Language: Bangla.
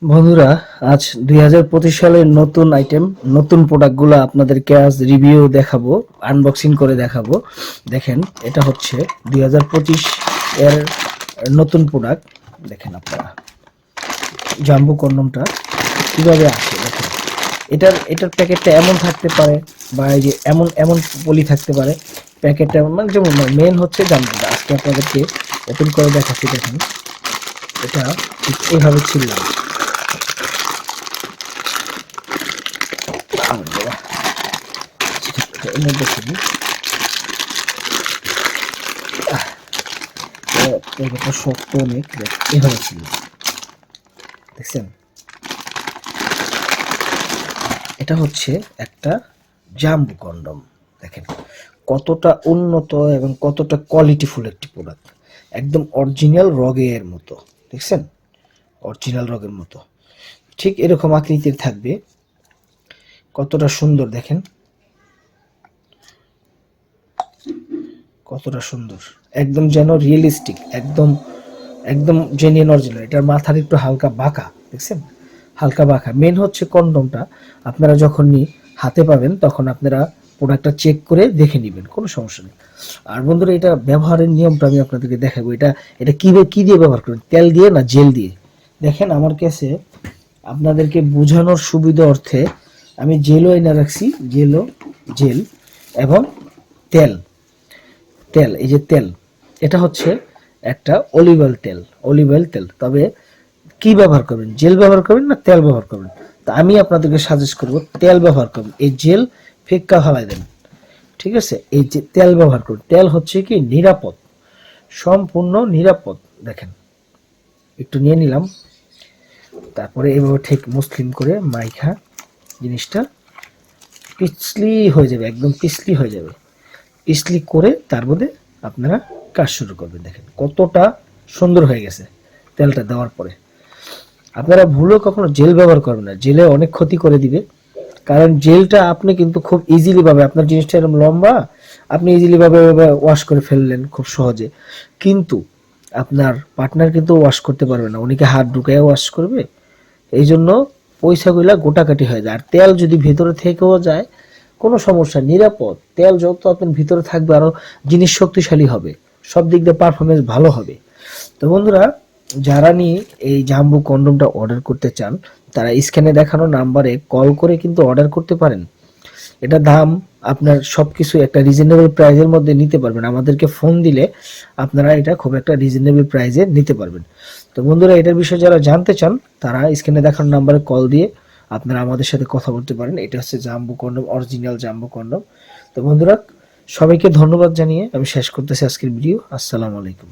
বন্ধুরা, আজ 2025 সালের নতুন আইটেম, নতুন প্রোডাক্টগুলো আপনাদেরকে আজ রিভিউ দেখাবো, আনবক্সিং করে দেখাবো। দেখেন, এটা হচ্ছে 2025 এর নতুন প্রোডাক্ট। দেখেন আপনারা জাম্বো কন্ডমটা কিভাবে আসে। দেখেন, এটার প্যাকেটটা এমন থাকতে পারে, বা এই যে এমন এমন পলি থাকতে পারে। প্যাকেটটা মানে যেমন মেন হচ্ছে জাম্বোটা, আজকে আপনাদেরকে ওপেন করে দেখাচ্ছি। দেখেন, এটা ঠিক এইভাবে ছিললাম। এর মধ্যে শুধু প্যাকেটটা শক্ত অনেক, এভাবে ছিল, দেখছেন। এটা হচ্ছে একটা জাম্বো কন্ডম। দেখেন কতটা উন্নত এবং কতটা কোয়ালিটিফুল একটি প্রোডাক্ট, একদম অরিজিনাল রগের মতো। দেখছেন, অরিজিনাল রগের মতো ঠিক এরকম আকৃতির থাকবে। কতটা সুন্দর দেখেন, কতটা সুন্দর, একদম যেন রিয়েলিস্টিক, একদম একদম জেনুইন অরিজিনাল। এটার মাথার একটু হালকা বাঁকা, দেখছেন, হালকা বাঁকা। মেন হচ্ছে কন্ডমটা আপনারা যখনই হাতে পাবেন তখন আপনারা প্রোডাক্টটা চেক করে দেখে নেবেন, কোনো সমস্যা নেই। আর বন্ধুরা, এটা ব্যবহারের নিয়মটা আমি আপনাদেরকে দেখাবো। এটা এটা কি দিয়ে ব্যবহার করবেন, তেল দিয়ে না জেল দিয়ে। দেখেন আমার কাছে আপনাদেরকে বোঝানোর সুবিধা অর্থে আমি জেলও এনে রাখছি, জেল এবং তেল। তেল, এই যে তেল, এটা হচ্ছে একটা অলিভ অয়েল তেল। তবে কি ব্যবহার করবেন, জেল ব্যবহার করবেন না তেল ব্যবহার করবেন? তা আমি আপনাদেরকে সাজেস্ট করব তেল ব্যবহার করবেন। এই জেল ফিক্কা ফেলাই দেন, ঠিক আছে? এই যে তেল ব্যবহার করুন। তেল হচ্ছে কি নিরাপদ, সম্পূর্ণ নিরাপদ। দেখেন, একটু নিয়ে নিলাম, তারপরে এভাবে ঠিক মুসলিম করে মাইখা জিনিসটা পিছলি হয়ে যাবে, একদম পিছলি হয়ে যাবে। পিছলি করে তার মধ্যে আপনারা কাজ শুরু করবেন। দেখেন কতটা সুন্দর হয়ে গেছে তেলটা দেওয়ার পরে। আপনারা ভুলেও কখনো জেল ব্যবহার করবেন না, জেলে অনেক ক্ষতি করে দিবে। কারণ জেলটা আপনি কিন্তু খুব ইজিলি ভাবে, আপনার জিনিসটা এরকম লম্বা, আপনি ইজিলি ভাবে ওয়াশ করে ফেললেন খুব সহজে, কিন্তু আপনার পার্টনার কিন্তু ওয়াশ করতে পারবে না, উনিকে হাত ঢুকায় ওয়াশ করবে। এই জন্য পয়সাগুলা গোটাকাটি হয়ে যায়। আর তেল যদি ভিতরে থেকেও যায় কোনো সমস্যা, নিরাপদ। তেল যত আপনার ভিতরে থাকবে আরো জিনিস শক্তিশালী হবে, সব দিক দিয়ে পারফরমেন্স ভালো হবে। তো বন্ধুরা, যারা নিয়ে এই জাম্বো কন্ডমটা অর্ডার করতে চান তারা স্ক্যানে দেখানো নাম্বারে কল করে কিন্তু অর্ডার করতে পারেন। এটা দাম আপনার সবকিছু একটা রিজনেবল প্রাইসের মধ্যে নিতে পারবেন। আমাদেরকে ফোন দিলে আপনারা এটা খুব একটা রিজনেবল প্রাইসে নিতে পারবেন। তো বন্ধুরা, এটার বিষয়ে যারা জানতে চান তারা স্ক্রিনে দেখানো নাম্বারে কল দিয়ে আপনারা আমাদের সাথে কথা বলতে পারেন। এটা হচ্ছে jumbo condom, original jumbo condom. তো বন্ধুরা, সবাইকে ধন্যবাদ জানিয়ে আমি শেষ করতেছি আজকের ভিডিও। আসসালামু আলাইকুম।